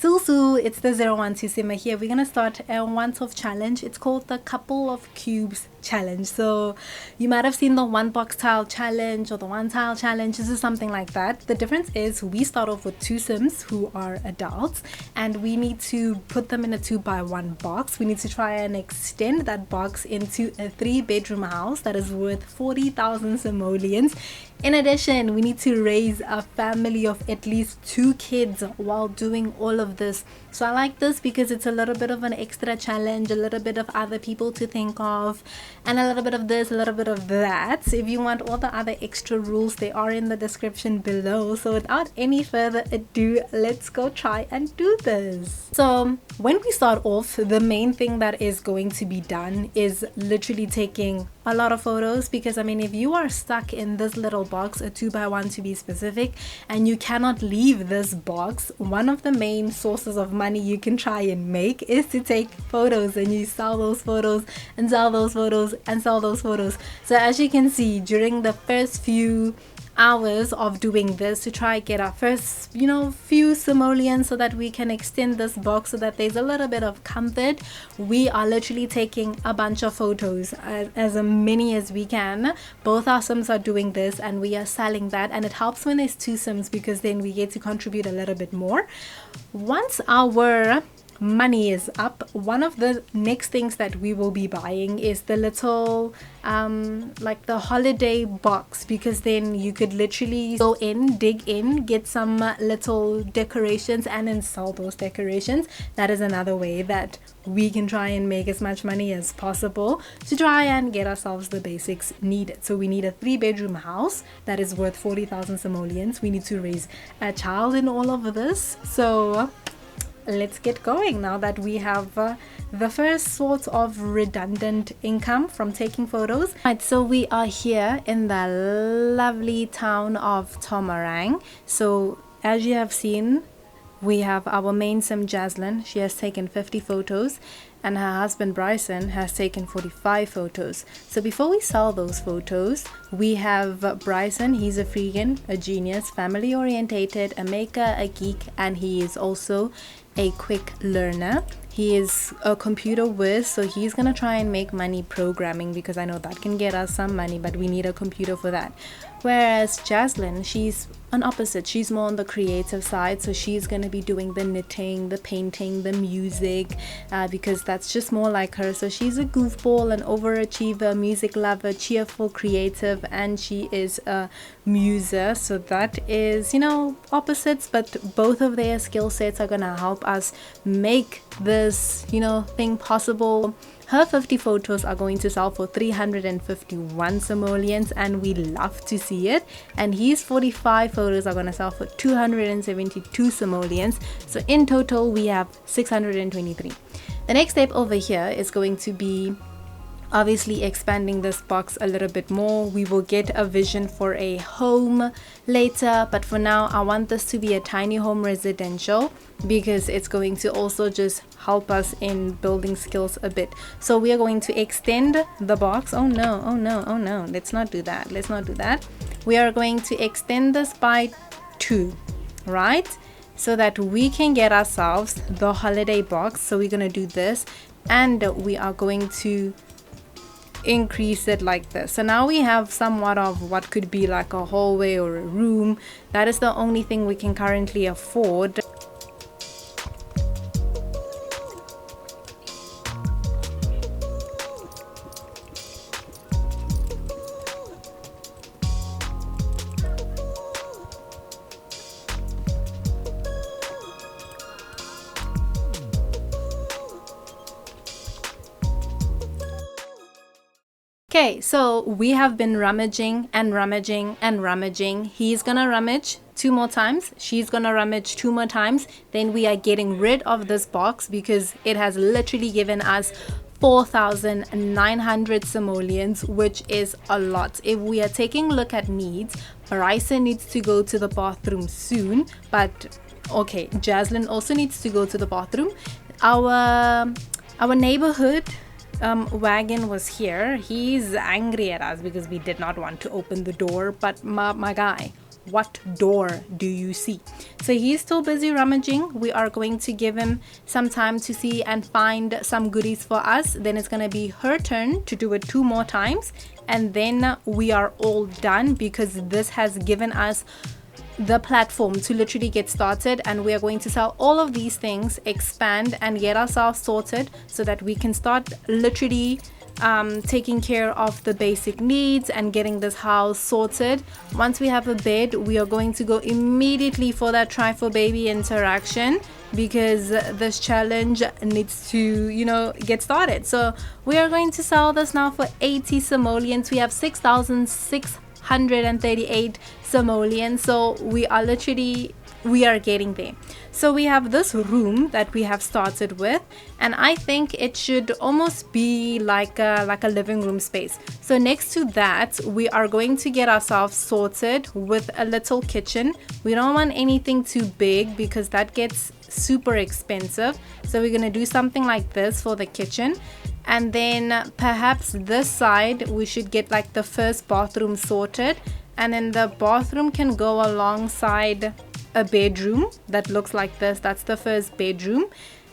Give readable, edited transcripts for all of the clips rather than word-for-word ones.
Susu, it's the 012 Simmer here. We're gonna start a once-off challenge. It's called the couple of cubes challenge. So you might have seen the one box tile challenge or the one tile challenge. This is something like that. The difference is we start off with two Sims who are adults and we need to put them in a 2x1 box. We need to try and extend that box into a 3-bedroom house that is worth 40,000 simoleons. In addition, we need to raise a family of at least 2 kids while doing all of this. So I like this because it's a little bit of an extra challenge, a little bit of other people to think of, and a little bit of this, a little bit of that. So if you want all the other extra rules, they are in the description below. So without any further ado, let's go try and do this. So when we start off, the main thing that is going to be done is literally taking a lot of photos, because I mean, if you are stuck in this little box, a 2x1 to be specific, and you cannot leave this box, one of the main sources of money you can try and make is to take photos, and you sell those photos and sell those photos and sell those photos. So as you can see, during the first few hours of doing this to try get our first few simoleons so that we can extend this box so that there's a little bit of comfort, we are literally taking a bunch of photos, as many as we can. Both our Sims are doing this and we are selling that, and it helps when there's 2 Sims because then we get to contribute a little bit more. Once our money is up, one of the next things that we will be buying is the little like the holiday box, because then you could literally go in, dig in, get some little decorations and then sell those decorations. That is another way that we can try and make as much money as possible to try and get ourselves the basics needed. So we need a 3-bedroom house that is worth 40,000 simoleons. We need to raise a child in all of this. So let's get going now that we have the first sort of redundant income from taking photos. Right, so we are here in the lovely town of Tomarang. So as you have seen, we have our main Sim Jaslyn. She has taken 50 photos and her husband Bryson has taken 45 photos. So before we sell those photos, we have Bryson. He's a freegan, a genius, family orientated, a maker, a geek, and he is also a quick learner. He is a computer whiz, so he's gonna try and make money programming, because I know that can get us some money, but we need a computer for that. Whereas Jaslyn, she's an opposite. She's more on the creative side, so she's gonna be doing the knitting, the painting, the music, because that's just more like her. So she's a goofball, an overachiever, music lover, cheerful, creative, and she is a muser. So that is, opposites, but both of their skill sets are gonna help us make this, thing possible. Her 50 photos are going to sell for 351 simoleons, and we love to see it. And his 45 photos are going to sell for 272 simoleons. So in total, we have 623. The next step over here is going to be obviously expanding this box a little bit more. We will get a vision for a home later, but for now I want this to be a tiny home residential, because it's going to also just help us in building skills a bit. So we are going to extend the box. Oh no, let's not do that. We are going to extend this by 2, right, so that we can get ourselves the holiday box. So we're going to do this, and we are going to increase it like this. So now we have somewhat of what could be like a hallway or a room. That is the only thing we can currently afford. Okay, so we have been rummaging and rummaging and rummaging. He's gonna rummage 2 more times. She's gonna rummage 2 more times. Then we are getting rid of this box because it has literally given us 4,900 simoleons, which is a lot. If we are taking a look at needs, Bryson needs to go to the bathroom soon, but okay, Jaslyn also needs to go to the bathroom. Our neighborhood wagon was here. He's angry at us because we did not want to open the door, but my guy, what door do you see? So he's still busy rummaging. We are going to give him some time to see and find some goodies for us. Then it's going to be her turn to do it 2 more times, and then we are all done, because this has given us the platform to literally get started. And we are going to sell all of these things, expand, and get ourselves sorted so that we can start literally taking care of the basic needs and getting this house sorted. Once we have a bed, we are going to go immediately for that try for baby interaction, because this challenge needs to, you know, get started. So we are going to sell this now for 80 simoleons. We have 6,638 simoleons, so we are getting there. So we have this room that we have started with, and I think it should almost be like a living room space. So next to that, we are going to get ourselves sorted with a little kitchen. We don't want anything too big because that gets super expensive. So we're going to do something like this for the kitchen. And then perhaps this side we should get like the first bathroom sorted, and then the bathroom can go alongside a bedroom that looks like this. That's the first bedroom,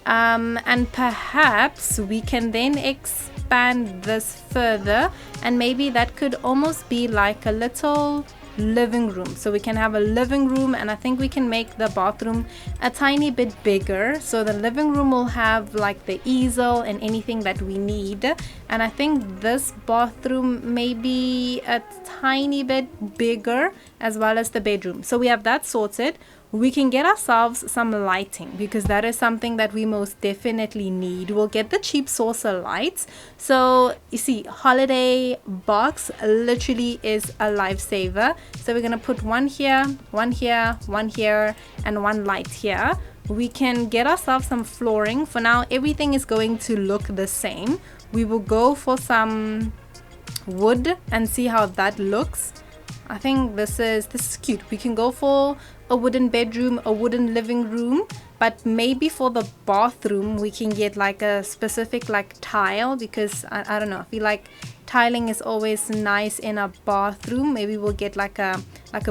and perhaps we can then expand this further, and maybe that could almost be like a little living room. So we can have a living room, and I think we can make the bathroom a tiny bit bigger, so the living room will have like the easel and anything that we need. And I think this bathroom may be a tiny bit bigger, as well as the bedroom. So we have that sorted. We can get ourselves some lighting, because that is something that we most definitely need. We'll get the cheap saucer lights. So you see, holiday box literally is a lifesaver. So we're gonna put one here, one here, one here, and one light here. We can get ourselves some flooring. For now, everything is going to look the same. We will go for some wood and see how that looks. I think this is cute. We can go for a wooden bedroom, a wooden living room, but maybe for the bathroom we can get like a specific like tile, because I don't know, I feel like tiling is always nice in a bathroom. Maybe we'll get like a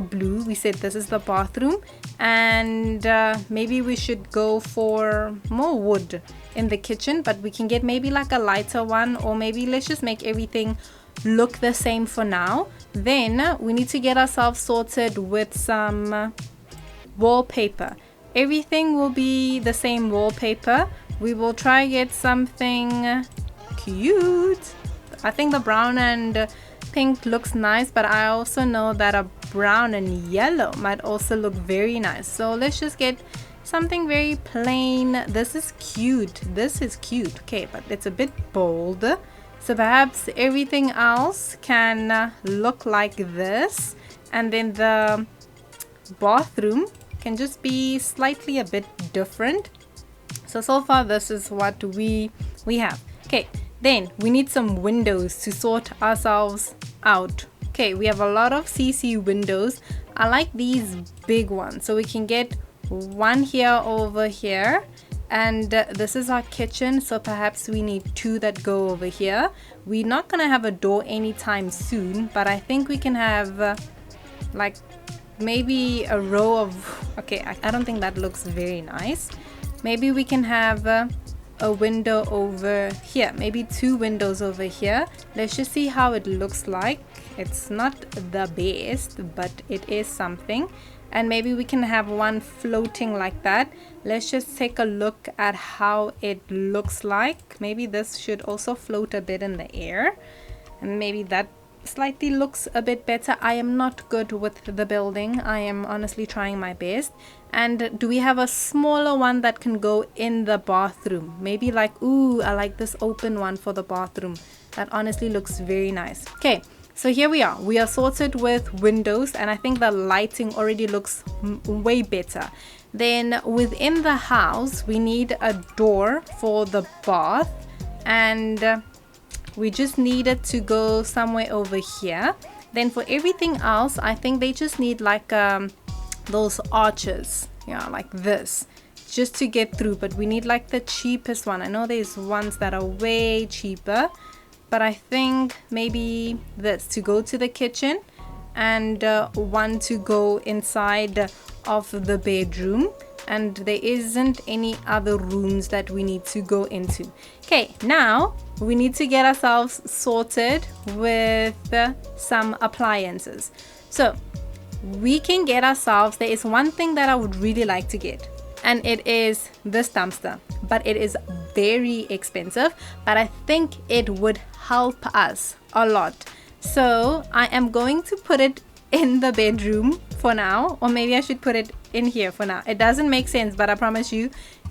blue. We said this is the bathroom, and maybe we should go for more wood in the kitchen, but we can get maybe like a lighter one, or maybe let's just make everything look the same for now. Then we need to get ourselves sorted with some wallpaper. Everything will be the same wallpaper. We will try get something cute. I think the brown and pink looks nice, but I also know that a brown and yellow might also look very nice. So let's just get something very plain. This is cute. This is cute. Okay, but it's a bit bold. So perhaps everything else can look like this, and then the bathroom can just be slightly a bit different. So far this is what we have. Okay, then we need some windows to sort ourselves out. Okay, we have a lot of CC windows. I like these big ones, so we can get one here over here. And this is our kitchen, so perhaps we need 2 that go over here. We're not gonna have a door anytime soon, but I think we can have like maybe a row of, okay, I don't think that looks very nice. Maybe we can have a window over here, maybe 2 windows over here. Let's just see how it looks like. It's not the best, but it is something. And maybe we can have one floating like that. Let's just take a look at how it looks like. Maybe this should also float a bit in the air, and maybe that slightly looks a bit better. I am not good with the building. I am honestly trying my best. And do we have a smaller one that can go in the bathroom? Maybe like, ooh, I like this open one for the bathroom. That honestly looks very nice. Okay, so here we are sorted with windows, and I think the lighting already looks way better. Then within the house we need a door for the bath, and we just need it to go somewhere over here. Then for everything else, I think they just need like those arches, yeah, like this, just to get through. But we need like the cheapest one. I know there's ones that are way cheaper, but I think maybe this to go to the kitchen. and one to go inside of the bedroom, and there isn't any other rooms that we need to go into. Okay, now we need to get ourselves sorted with some appliances. So we can get ourselves, there is one thing that I would really like to get, and it is this dumpster, but it is very expensive, but I think it would help us a lot. So I am going to put it in the bedroom for now, or maybe I should put it in here for now. It doesn't make sense, but I promise you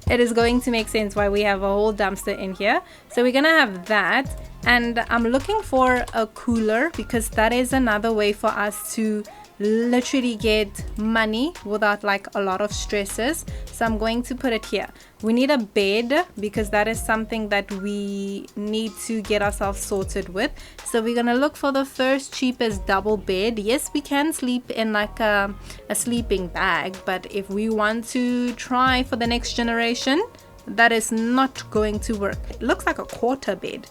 it is going to make sense why we have a whole dumpster in here. So we're gonna have that, and I'm looking for a cooler because that is another way for us to literally get money without like a lot of stresses. So I'm going to put it here. We need a bed because that is something that we need to get ourselves sorted with. So we're gonna look for the first cheapest double bed. Yes, we can sleep in like a sleeping bag, but if we want to try for the next generation, that is not going to work. It looks like a quarter bed.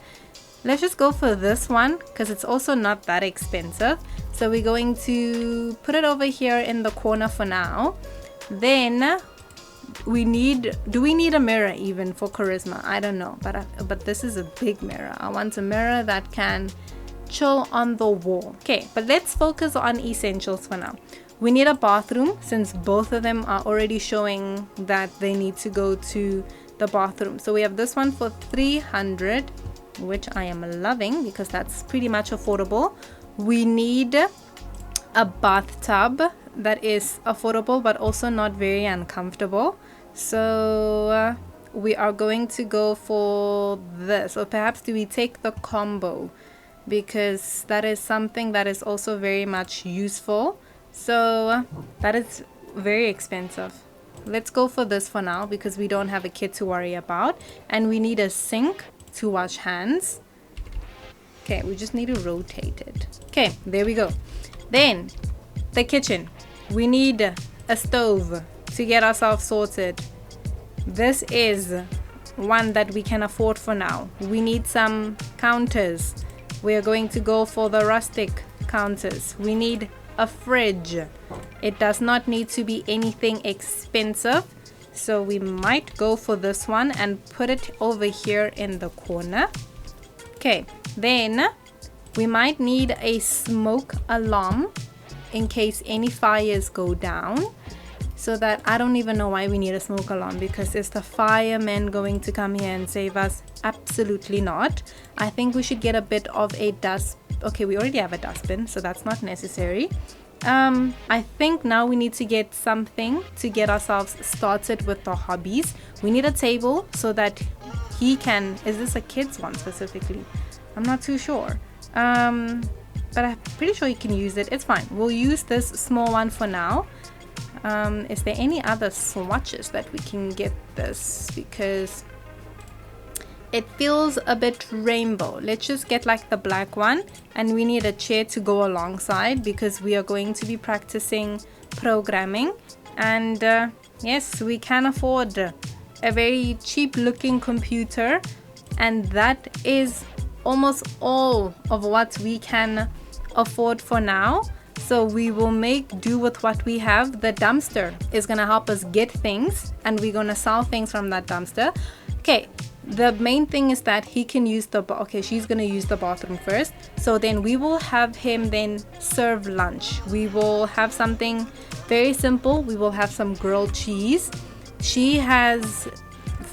Let's just go for this one because it's also not that expensive. So we're going to put it over here in the corner for now. Then we need, do we need a mirror even for charisma? I don't know, but this is a big mirror. I want a mirror that can chill on the wall. Okay, but let's focus on essentials for now. We need a bathroom since both of them are already showing that they need to go to the bathroom. So we have this one for 300, which I am loving because that's pretty much affordable. We need a bathtub that is affordable but also not very uncomfortable. So we are going to go for this, or perhaps do we take the combo, because that is something that is also very much useful. So that is very expensive. Let's go for this for now because we don't have a kid to worry about, and we need a sink to wash hands. Okay, we just need to rotate it. Okay, there we go. Then the kitchen, we need a stove to get ourselves sorted. This is one that we can afford for now. We need some counters. We are going to go for the rustic counters. We need a fridge. It does not need to be anything expensive, so we might go for this one and put it over here in the corner. Okay, then we might need a smoke alarm in case any fires go down, so that I don't even know why we need a smoke alarm, because is the firemen going to come here and save us? Absolutely not. I think we should get a bit of a dust. Okay, we already have a dustbin, so that's not necessary. I think now we need to get something to get ourselves started with the hobbies. We need a table so that he can, is this a kid's one specifically? I'm not too sure. But I'm pretty sure you can use it. It's fine. We'll use this small one for now. Is there any other swatches that we can get this? Because it feels a bit rainbow. Let's just get like the black one, and we need a chair to go alongside because we are going to be practicing programming. And yes, we can afford a very cheap looking computer, and that is almost all of what we can afford for now. So we will make do with what we have. The dumpster is gonna help us get things, and we're gonna sell things from that dumpster. Okay, the main thing is that he can use the okay, she's gonna use the bathroom first. So then we will have him then serve lunch. We will have something very simple. We will have some grilled cheese. She has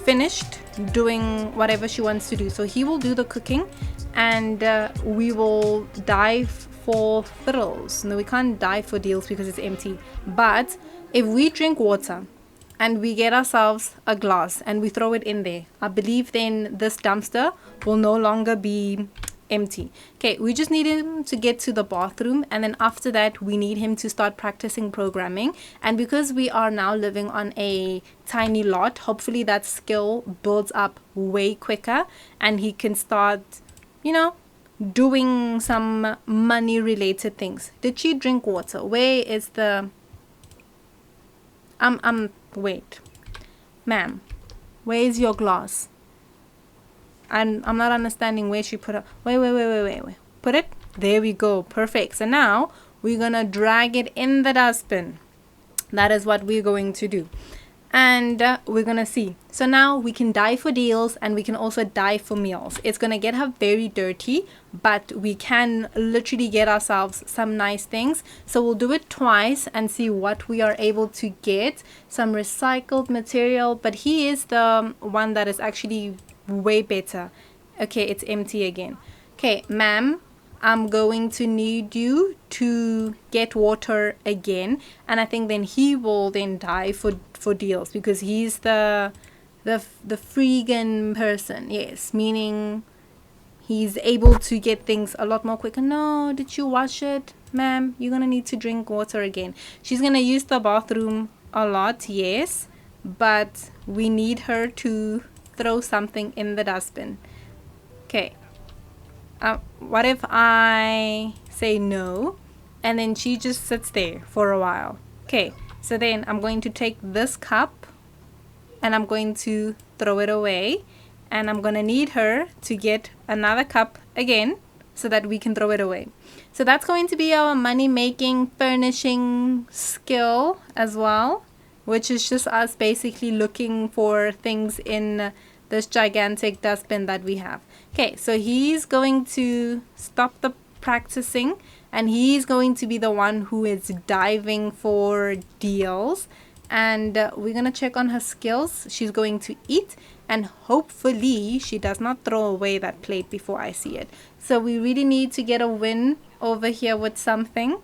finished doing whatever she wants to do, so he will do the cooking, and we will dive for thrills. No, we can't dive for deals because it's empty. But if we drink water and we get ourselves a glass and we throw it in there, I believe then this dumpster will no longer be empty. Okay, we just need him to get to the bathroom, and then after that we need him to start practicing programming. And because we are now living on a tiny lot, hopefully that skill builds up way quicker and he can start, you know, doing some money related things. Did she drink water? Where is the wait, ma'am, where is your glass? And I'm not understanding where she put it. Wait. Put it there. We go. Perfect. So now we're gonna drag it in the dustbin. That is what we're going to do. And we're gonna see. So now we can dye for deals, and we can also dye for meals. It's gonna get her very dirty, but we can literally get ourselves some nice things. So we'll do it twice and see what we are able to get. Some recycled material, but he is the one that is actually way better. Okay, it's empty again. Okay, ma'am, I'm going to need you to get water again. And I think then he will then dye for deals, because he's the freegan person. Yes, meaning he's able to get things a lot more quicker. No, did you wash it? Ma'am, you're gonna need to drink water again. She's gonna use the bathroom a lot, yes, but we need her to throw something in the dustbin. Okay. What if I say no, and then she just sits there for a while? Okay, so then I'm going to take this cup and I'm going to throw it away, and I'm gonna need her to get another cup again so that we can throw it away. So that's going to be our money making furnishing skill as well, which is just us basically looking for things in this gigantic dustbin that we have. Okay, so he's going to stop the practicing, and he's going to be the one who is diving for deals. And we're gonna check on her skills. She's going to eat, and hopefully she does not throw away that plate before I see it. So we really need to get a win over here with something.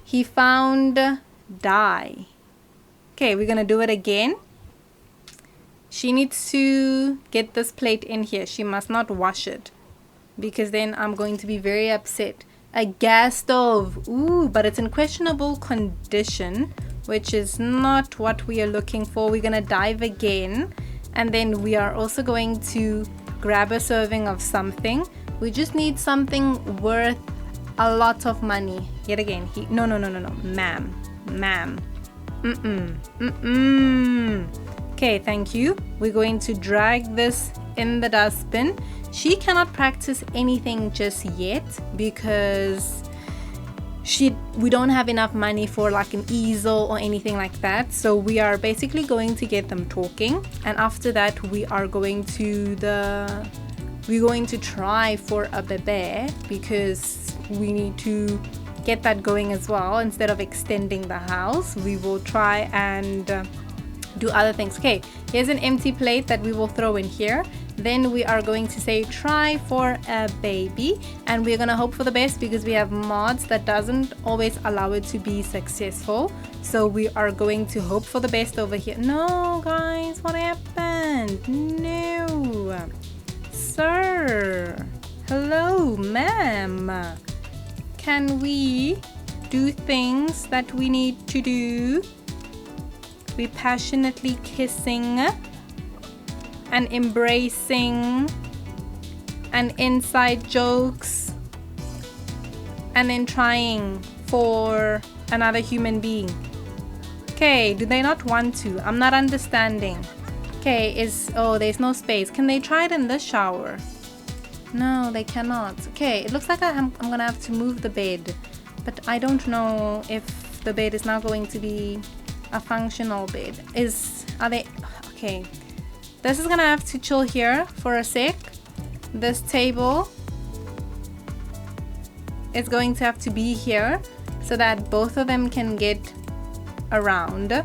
He found dye. Okay, we're gonna do it again. She needs to get this plate in here. She must not wash it, because then I'm going to be very upset. A gas stove. Ooh, but it's in questionable condition, which is not what we are looking for. We're going to dive again, and then we are also going to grab a serving of something. We just need something worth a lot of money. Yet again, no, ma'am. Okay, thank you. We're going to drag this in the dustbin. She cannot practice anything just yet because we don't have enough money for like an easel or anything like that. So we are basically going to get them talking, and after that we are going to try for a bebe, because we need to get that going as well. Instead of extending the house, we will try and do other things. Okay, here's an empty plate that we will throw in here. Then we are going to say try for a baby, and we're gonna hope for the best, because we have mods that doesn't always allow it to be successful. So we are going to hope for the best over here. No guys, what happened? No sir, hello ma'am, can we do things that we need to do? We passionately kissing and embracing and inside jokes, and then trying for another human being. Okay, do they not want to? I'm not understanding. Okay, there's no space. Can they try it in the shower? No, they cannot. Okay, it looks like I'm gonna have to move the bed, but I don't know if the bed is now going to be a functional bed. Okay, this is gonna have to chill here for a sec. This table is going to have to be here so that both of them can get around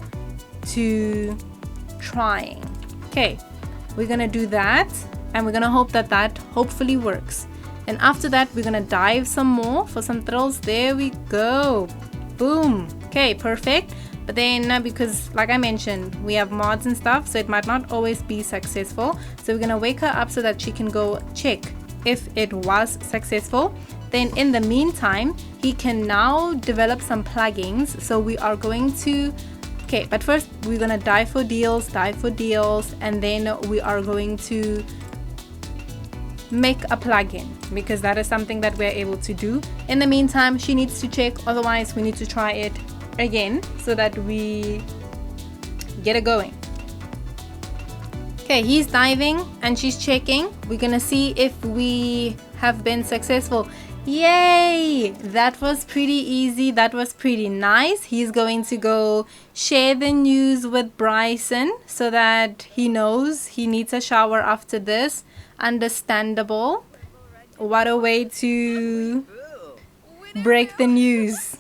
to trying. Okay, we're gonna do that, and we're gonna hope that hopefully works. And after that, we're gonna dive some more for some thrills. There we go. Boom. Okay, perfect. But then because like I mentioned, we have mods and stuff, so it might not always be successful. So we're gonna wake her up so that she can go check if it was successful. Then in the meantime, he can now develop some plugins. So we are going to, okay, but first we're gonna dive for deals, and then we are going to make a plugin, because that is something that we're able to do. In the meantime, she needs to check, otherwise we need to try it again so that we get it going. Okay, he's diving and she's checking. We're gonna see if we have been successful. Yay! That was pretty easy. That was pretty nice. He's going to go share the news with Bryson so that he knows he needs a shower after this. Understandable. What a way to break the news,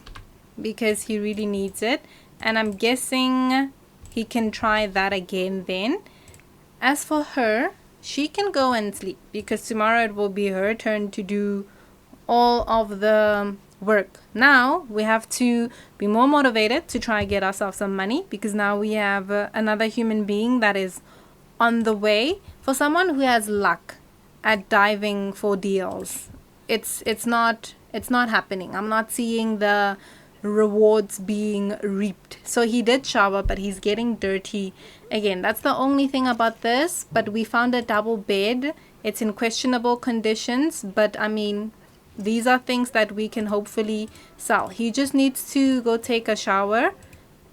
because he really needs it. And I'm guessing he can try that again then. As for her, she can go and sleep because tomorrow it will be her turn to do all of the work. Now we have to be more motivated to try and get ourselves some money, because now we have another human being that is on the way. For someone who has luck at diving for deals, it's not happening. I'm not seeing the rewards being reaped. So he did shower, but he's getting dirty again. That's the only thing about this. But we found a double bed. It's in questionable conditions, but I mean, these are things that we can hopefully sell. He just needs to go take a shower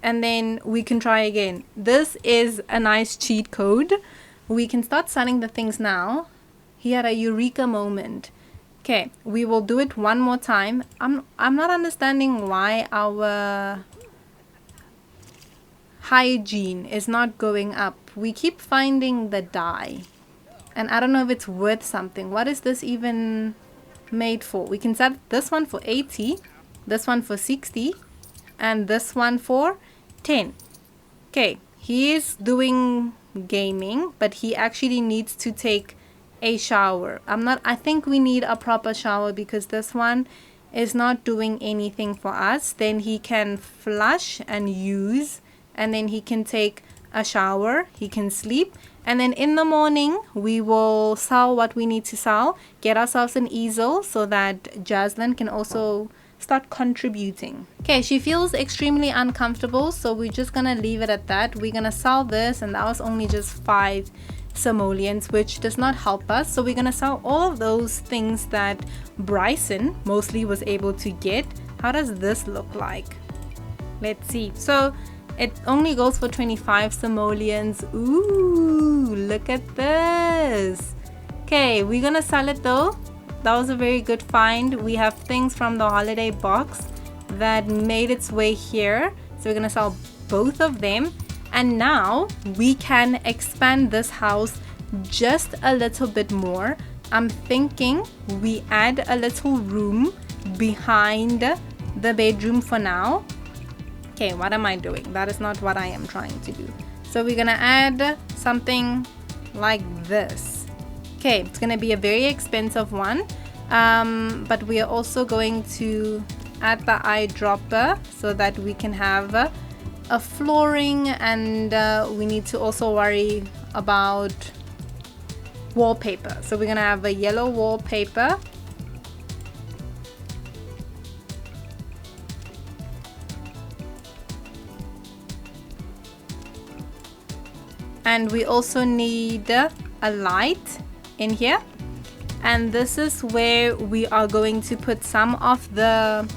and then we can try again. This is a nice cheat code. We can start selling the things now. He had a eureka moment. Okay, we will do it one more time. I'm not understanding why our hygiene is not going up. We keep finding the dye and I don't know if it's worth something. What is this even made for? We can set this one for 80, this one for 60, and this one for 10. Okay, he is doing gaming, but he actually needs to take a shower. I think we need a proper shower because this one is not doing anything for us. Then he can flush and use, and then he can take a shower, he can sleep, and then in the morning we will sell what we need to sell, get ourselves an easel so that Jaslyn can also start contributing. Okay, she feels extremely uncomfortable, so we're just gonna leave it at that. We're gonna sell this, and that was only just 5 simoleons, which does not help us. So we're gonna sell all of those things that Bryson mostly was able to get. How does this look like? Let's see. So it only goes for 25 simoleons. Ooh, look at this. Okay, we're gonna sell it though. That was a very good find. We have things from the holiday box that made its way here. So we're gonna sell both of them. And now we can expand this house just a little bit more. I'm thinking we add a little room behind the bedroom for now. Okay, what am I doing? That is not what I am trying to do. So we're gonna add something like this. Okay, it's gonna be a very expensive one, but we are also going to add the eyedropper so that we can have a flooring, and we need to also worry about wallpaper. So we're gonna have a yellow wallpaper. And we also need a light in here, and this is where we are going to put some of the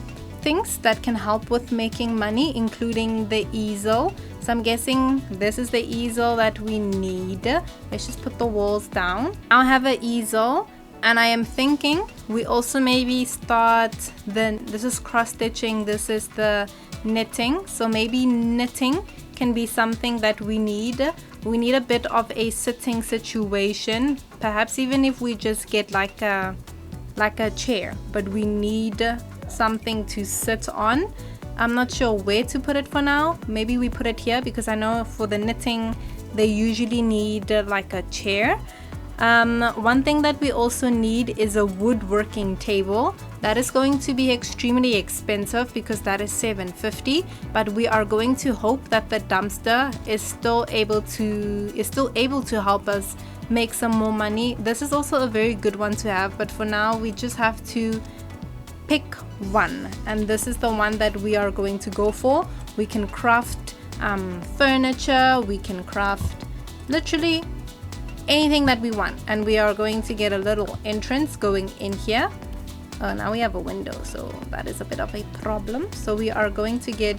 things that can help with making money, including the easel. So I'm guessing this is the easel that we need. Let's just put the walls down. I have an easel, and I am thinking we also maybe start this is cross stitching, this is the knitting. So maybe knitting can be something that we need. We need a bit of a sitting situation, perhaps even if we just get like a chair, but we need something to sit on. I'm not sure where to put it for now. Maybe we put it here, because I know for the knitting they usually need like a chair. One thing that we also need is a woodworking table. That is going to be extremely expensive because that is $750, but we are going to hope that the dumpster is still able to help us make some more money. This is also a very good one to have, but for now we just have to pick one, and this is the one that we are going to go for. We can craft furniture, we can craft literally anything that we want, and we are going to get a little entrance going in here. Now we have a window, so that is a bit of a problem. So we are going to get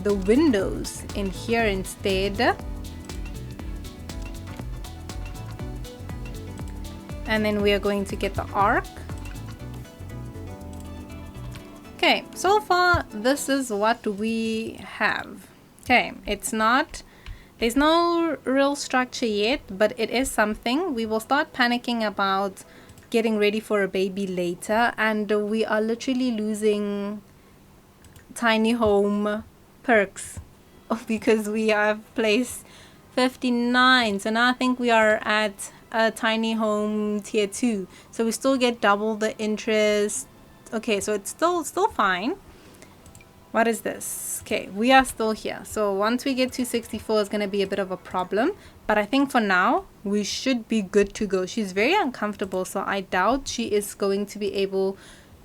the windows in here instead, and then we are going to get the arc. Okay, so far this is what we have. Okay, it's not, there's no real structure yet, but it is something. We will start panicking about getting ready for a baby later, and we are literally losing tiny home perks because we have placed 59. So now I think we are at a tiny home tier 2, so we still get double the interest. Okay, so it's still fine. What is this? Okay, we are still here. So once we get to 64 is going to be a bit of a problem, but I think for now we should be good to go. She's very uncomfortable, so I doubt she is going to be able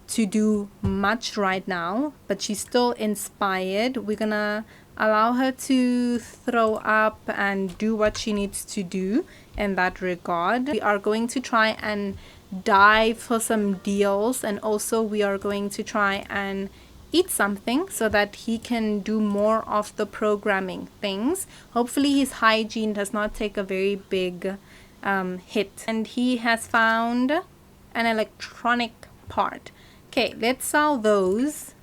to do much right now, but she's still inspired. We're gonna allow her to throw up and do what she needs to do in that regard. We are going to try and dive for some deals, and also we are going to try and eat something so that he can do more of the programming things. Hopefully his hygiene does not take a very big hit. And he has found an electronic part. Okay, let's sell those.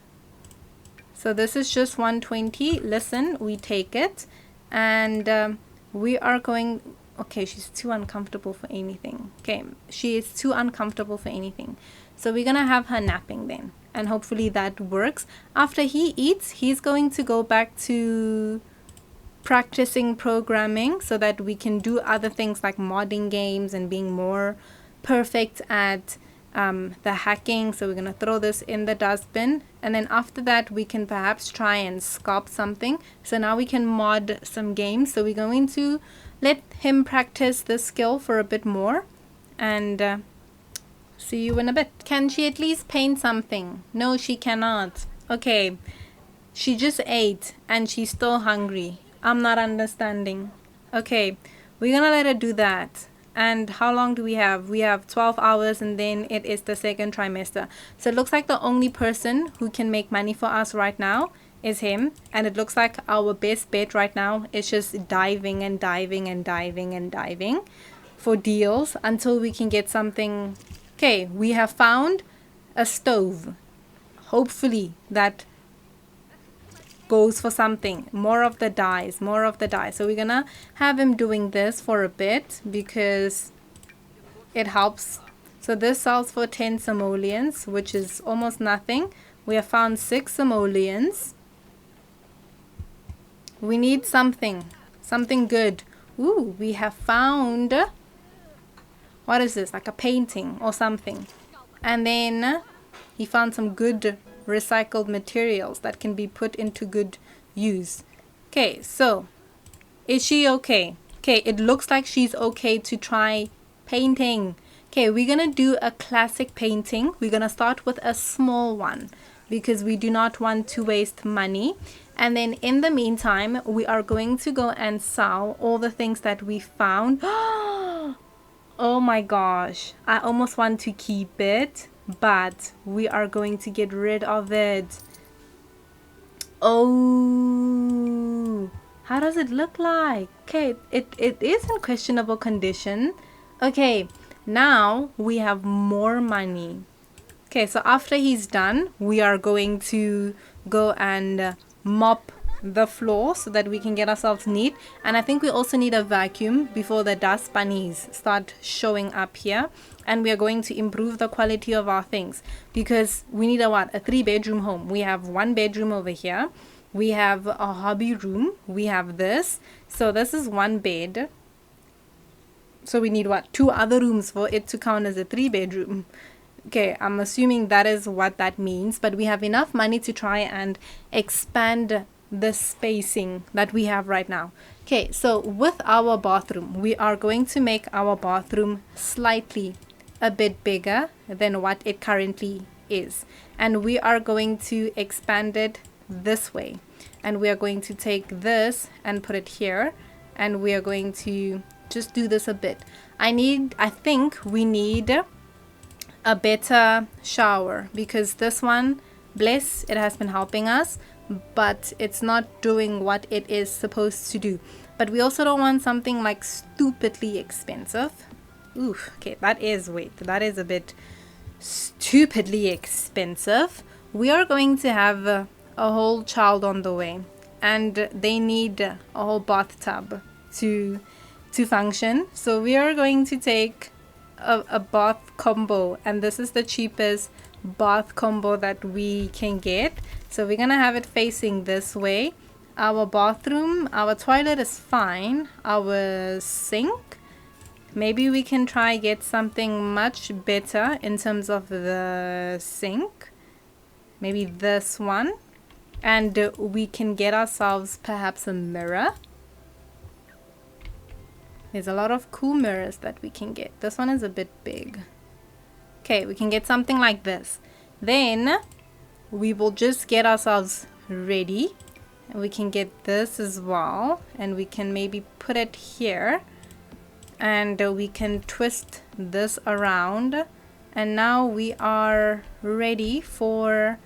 So this is just 120. Listen, we take it, and we are going. Okay, she's too uncomfortable for anything. Okay, she is too uncomfortable for anything. So we're gonna have her napping then, and hopefully that works. After he eats, he's going to go back to practicing programming so that we can do other things like modding games and being more perfect at the hacking. So we're going to throw this in the dustbin, and then after that we can perhaps try and sculpt something. So now we can mod some games. So we're going to let him practice this skill for a bit more, and see you in a bit. Can she at least paint something? No, she cannot. Okay, she just ate and she's still hungry. I'm not understanding. Okay, we're gonna let her do that. And how long do we have? We have 12 hours, and then it is the second trimester. So it looks like the only person who can make money for us right now is him, and it looks like our best bet right now is just diving and diving and diving and diving for deals until we can get something. Okay, we have found a stove. Hopefully that goes for something. More of the dies, more of the dies. So we're gonna have him doing this for a bit because it helps. So this sells for 10 simoleons, which is almost nothing. We have found 6 simoleons. We need something good. Ooh, we have found, what is this, like a painting or something. And then he found some good recycled materials that can be put into good use. Okay, so is she okay? Okay, it looks like she's okay to try painting. Okay, we're gonna do a classic painting. We're gonna start with a small one because we do not want to waste money. And then in the meantime, we are going to go and sell all the things that we found. Oh my gosh, I almost want to keep it, but we are going to get rid of it. Oh, how does it look like? Okay, it is in questionable condition. Okay, now we have more money. Okay, so after he's done, we are going to go and mop the floor so that we can get ourselves neat. And I think we also need a vacuum before the dust bunnies start showing up here. And we are going to improve the quality of our things because we need a 3-bedroom home. We have 1 bedroom over here. We have a hobby room. We have this. So this is 1 bed. So we need 2 other rooms for it to count as a 3-bedroom. Okay, I'm assuming that is what that means, but we have enough money to try and expand the spacing that we have right now. Okay, so with our bathroom, we are going to make our bathroom slightly a bit bigger than what it currently is, and we are going to expand it this way, and we are going to take this and put it here, and we are going to just do this a bit. I think we need a better shower because this one, bless, it has been helping us, but it's not doing what it is supposed to do. But we also don't want something like stupidly expensive. Oof, okay, that is a bit stupidly expensive. we are going to have a whole child on the way, and they need a whole bathtub to function. So we are going to take a bath combo, and this is the cheapest bath combo that we can get. So we're gonna have it facing this way. Our bathroom, our toilet is fine. Our sink, maybe we can try get something much better in terms of the sink. Maybe this one. And we can get ourselves perhaps a mirror. There's a lot of cool mirrors that we can get. This one is a bit big. Okay, we can get something like this. Then we will just get ourselves ready. And we can get this as well. And we can maybe put it here. And we can twist this around. And now we are ready for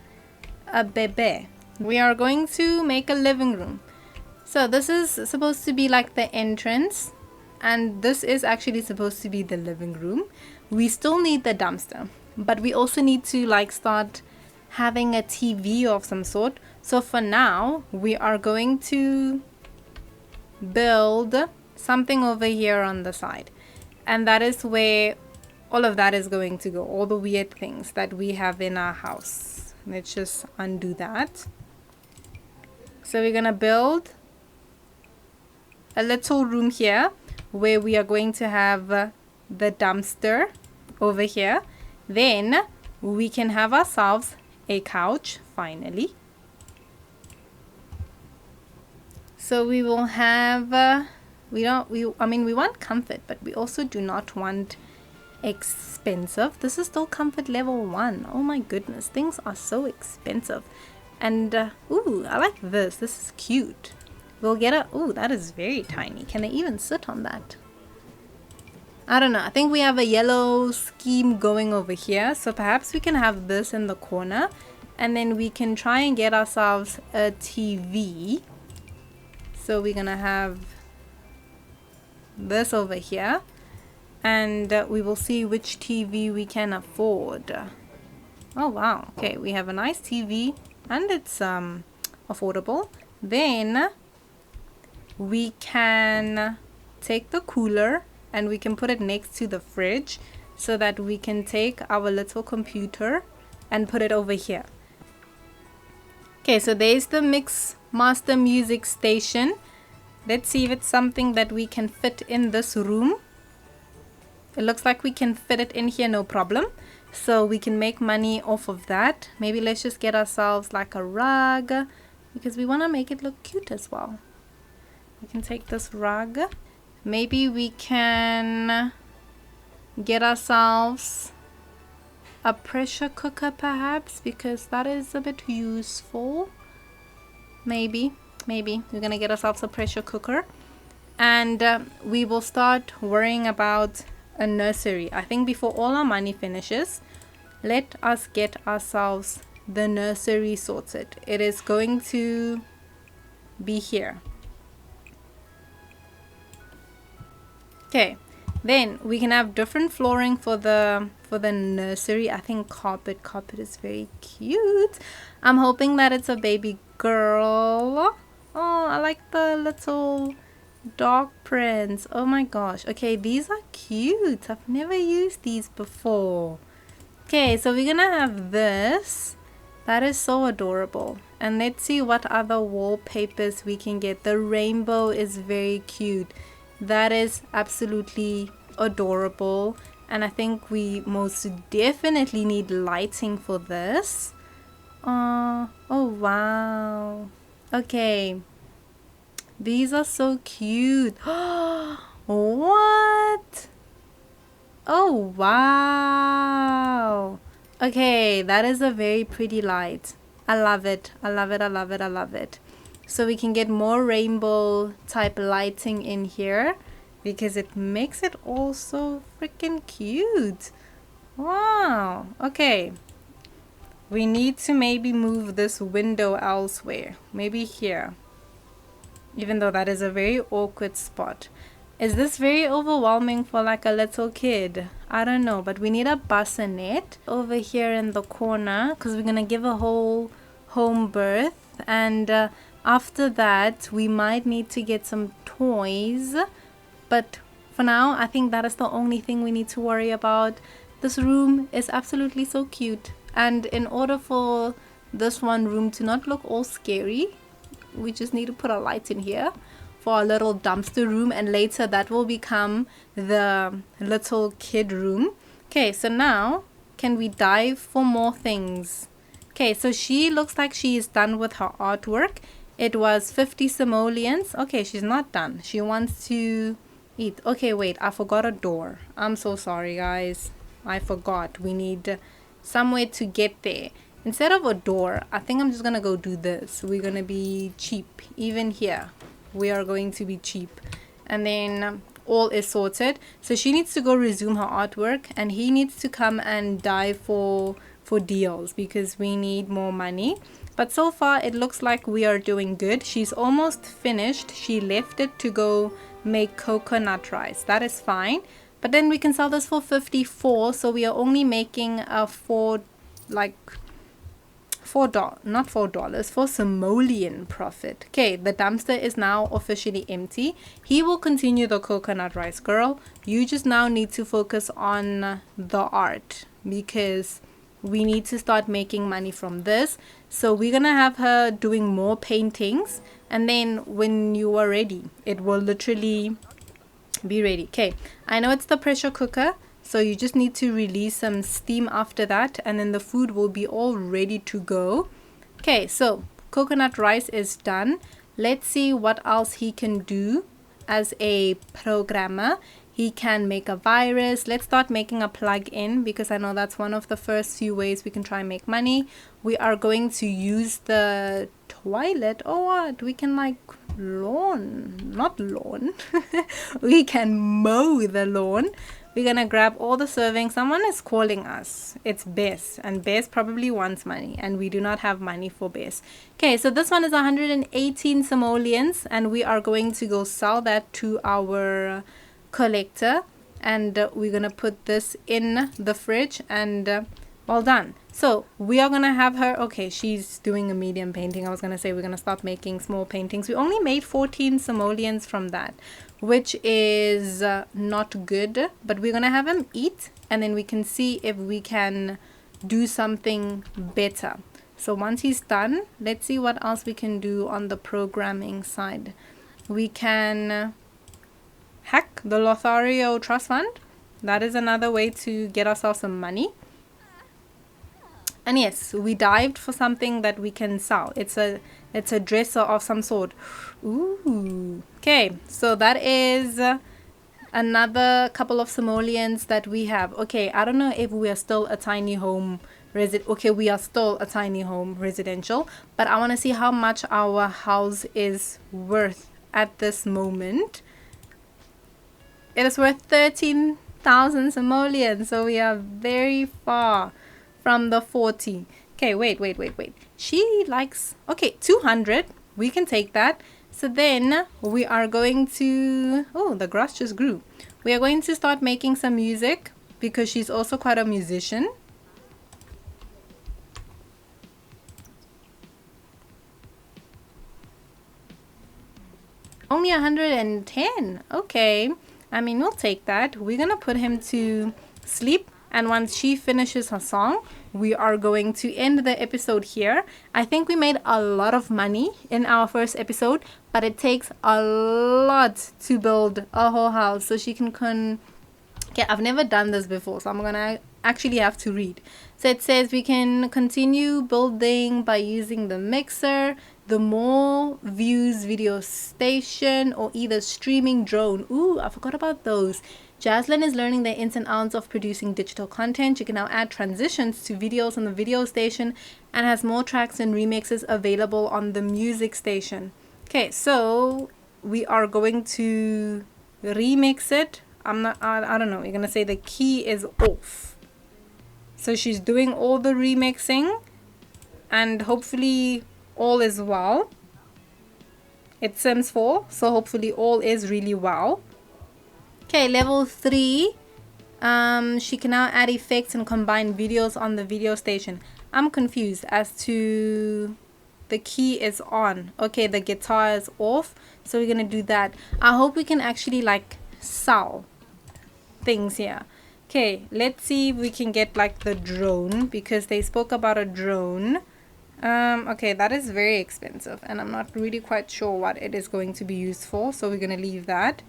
a bebe. We are going to make a living room. So this is supposed to be like the entrance. And this is actually supposed to be the living room. We still need the dumpster, but we also need to like start having a TV of some sort. So for now, we are going to build something over here on the side. And that is where all of that is going to go. All the weird things that we have in our house. Let's just undo that. So we're gonna build a little room here, where we are going to have the dumpster over here. Then we can have ourselves a couch finally. So we will have we want comfort, but we also do not want expensive. This is still comfort level 1. Oh my goodness, things are so expensive. And ooh, I like this. This is cute. We'll get a, ooh, that is very tiny. Can I even sit on that? I don't know. I think we have a yellow scheme going over here. So perhaps we can have this in the corner. And then we can try and get ourselves a TV. So we're going to have this over here. And we will see which TV we can afford. Oh wow. Okay, we have a nice TV. And it's affordable. Then we can take the cooler and we can put it next to the fridge so that we can take our little computer and put it over here. Okay, so there's the mix master music station. Let's see if it's something that we can fit in this room. It looks like we can fit it in here, no problem. So we can make money off of that. Maybe let's just get ourselves like a rug, because we want to make it look cute as well. We can take this rug. Maybe we can get ourselves a pressure cooker perhaps, because that is a bit useful. Maybe we're gonna get ourselves a pressure cooker. And we will start worrying about a nursery. I think before all our money finishes, let us get ourselves the nursery sorted. It is going to be here. Okay, then we can have different flooring for the nursery. I think carpet is very cute. I'm hoping that it's a baby girl. Oh, I like the little dog prints. Oh my gosh. Okay, these are cute. I've never used these before. Okay, so we're gonna have this. That is so adorable. And let's see what other wallpapers we can get. The rainbow is very cute. That is absolutely adorable. And I think we most definitely need lighting for this. Oh wow. Okay. These are so cute. What? Oh wow. Okay, that is a very pretty light. I love it. I love it. I love it. I love it. So we can get more rainbow type lighting in here, because it makes it all so freaking cute. Wow. Okay. We need to maybe move this window elsewhere. Maybe here. Even though that is a very awkward spot. Is this very overwhelming for like a little kid? I don't know, but we need a bassinet over here in the corner because we're gonna give a whole home birth, and after that we might need to get some toys, but for now I think that is the only thing we need to worry about. This room is absolutely so cute, and in order for this one room to not look all scary, we just need to put a light in here for a little dumpster room, and later that will become the little kid room. Okay, so now can we dive for more things? Okay, so she looks like she is done with her artwork. It was 50 simoleons. Okay, she's not done. She wants to eat. Okay, wait, I forgot a door. I'm so sorry, guys. I forgot. We need somewhere to get there. Instead of a door, I think I'm just gonna go do this. We're gonna be cheap. Even here, we are going to be cheap. And then all is sorted. So she needs to go resume her artwork, and he needs to come and dive for deals because we need more money. But so far it looks like we are doing good. She's almost finished. She left it to go make coconut rice. That is fine. But then we can sell this for 54. So we are only making a not $4, $4 simoleon profit. Okay, the dumpster is now officially empty. He will continue the coconut rice, girl. You just now need to focus on the art because we need to start making money from this. So we're gonna have her doing more paintings, and then when you are ready, it will literally be ready. Okay, I know it's the pressure cooker, so you just need to release some steam after that, and then the food will be all ready to go. Okay, so coconut rice is done. Let's see what else he can do as a programmer. He can make a virus. Let's start making a plug-in because I know that's one of the first few ways we can try and make money. We are going to use the toilet. Oh, what? We can like not lawn. We can mow the lawn. We're gonna grab all the servings. Someone is calling us. It's Bess, and Bess probably wants money, and we do not have money for Bess. Okay, so this one is 118 simoleons, and we are going to go sell that to our collector, and we're gonna put this in the fridge, and well done. So we are gonna have her. Okay, she's doing a medium painting. I was gonna say we're gonna start making small paintings. We only made 14 simoleons from that, which is not good, but we're gonna have him eat, and then we can see if we can do something better. So once he's done, let's see what else we can do on the programming side. We can hack the Lothario Trust Fund. That is another way to get ourselves some money. And yes, we dived for something that we can sell. It's a dresser of some sort. Ooh. Okay, so that is another couple of simoleons that we have. Okay, I don't know if we are still a tiny home okay, we are still a tiny home residential, but I want to see how much our house is worth at this moment. It is worth 13,000 simoleons, so we are very far from the 40. Okay, wait. She likes, okay, 200. We can take that. So then we are going to, oh, the grass just grew. We are going to start making some music because she's also quite a musician. Only 110. Okay. I mean, we'll take that. We're gonna put him to sleep, and once she finishes her song, we are going to end the episode here. I think we made a lot of money in our first episode, but it takes a lot to build a whole house. So she can okay, I've never done this before, so I'm gonna actually have to read. So it says we can continue building by using the mixer, the more views video station, or either streaming drone. Ooh, I forgot about those. Jaslyn is learning the ins and outs of producing digital content. She can now add transitions to videos on the video station and has more tracks and remixes available on the music station. Okay, so we are going to remix it. I don't know. We're going to say the key is off. So she's doing all the remixing, and hopefully all is well. It's Sims 4, so hopefully all is really well. Okay, level 3. She can now add effects and combine videos on the video station. I'm confused as to the key is on. Okay, the guitar is off. So we're gonna do that. I hope we can actually like sell things here. Okay, let's see if we can get like the drone, because they spoke about a drone. Okay, that is very expensive and I'm not really quite sure what it is going to be used for, so we're gonna leave that.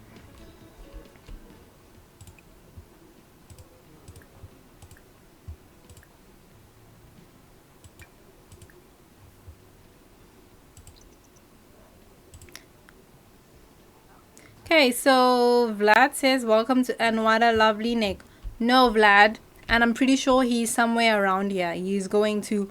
Okay, so Vlad says, welcome to, and what a lovely neck. No, Vlad, and I'm pretty sure he's somewhere around here. He's going to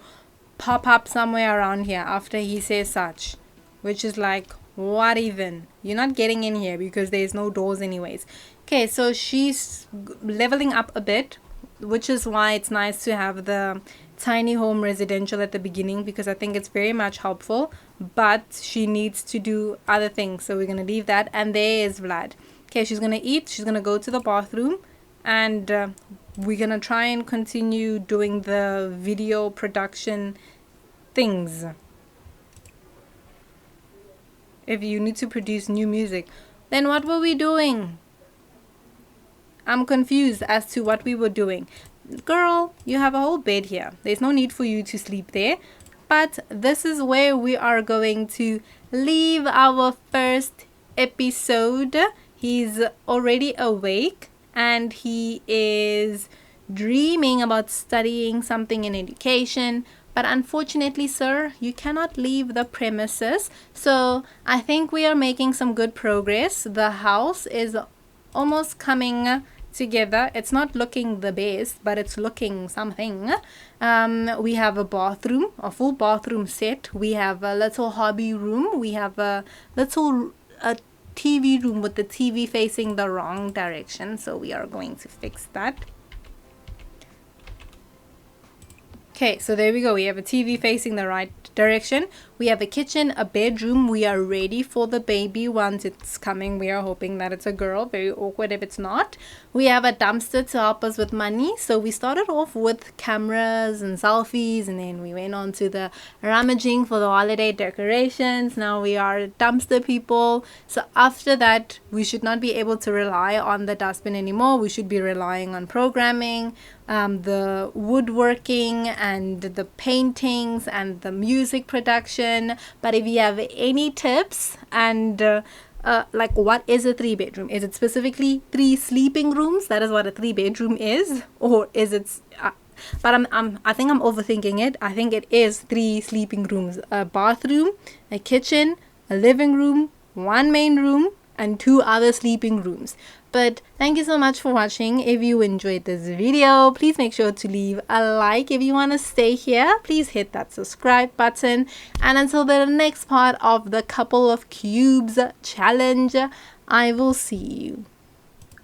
pop up somewhere around here after he says such, which is like, what even? You're not getting in here because there's no doors anyways. Okay, so she's leveling up a bit, which is why it's nice to have the tiny home residential at the beginning, because I think it's very much helpful, but she needs to do other things, so we're gonna leave that. And there is Vlad. Okay, she's gonna eat, she's gonna go to the bathroom, and we're gonna try and continue doing the video production things. If you need to produce new music, then what were we doing? I'm confused as to what we were doing. Girl, you have a whole bed here. There's no need for you to sleep there. But this is where we are going to leave our first episode. He's already awake and he is dreaming about studying something in education. But unfortunately, sir, you cannot leave the premises. So I think we are making some good progress. The house is almost coming together. It's not looking the best, but it's looking something. We have a bathroom, a full bathroom set. We have a little hobby room. We have a little TV room with the TV facing the wrong direction, so we are going to fix that. Okay, so there we go. We have a TV facing the right direction. We have a kitchen, a bedroom. We are ready for the baby once it's coming. We are hoping that it's a girl. Very awkward if it's not. We have a dumpster to help us with money. So we started off with cameras and selfies, and then we went on to the rummaging for the holiday decorations. Now we are dumpster people. So after that, we should not be able to rely on the dustbin anymore. We should be relying on programming, the woodworking and the paintings and the music production. But if you have any tips and like, what is a 3-bedroom? Is it specifically 3 sleeping rooms? That is what a 3-bedroom is, or is it but I think I'm overthinking it. I think it is 3 sleeping rooms: a bathroom, a kitchen, a living room, 1 main room, and 2 other sleeping rooms. But thank you so much for watching. If you enjoyed this video, please make sure to leave a like. If you want to stay here, please hit that subscribe button. And until the next part of the couple of cubes challenge, I will see you.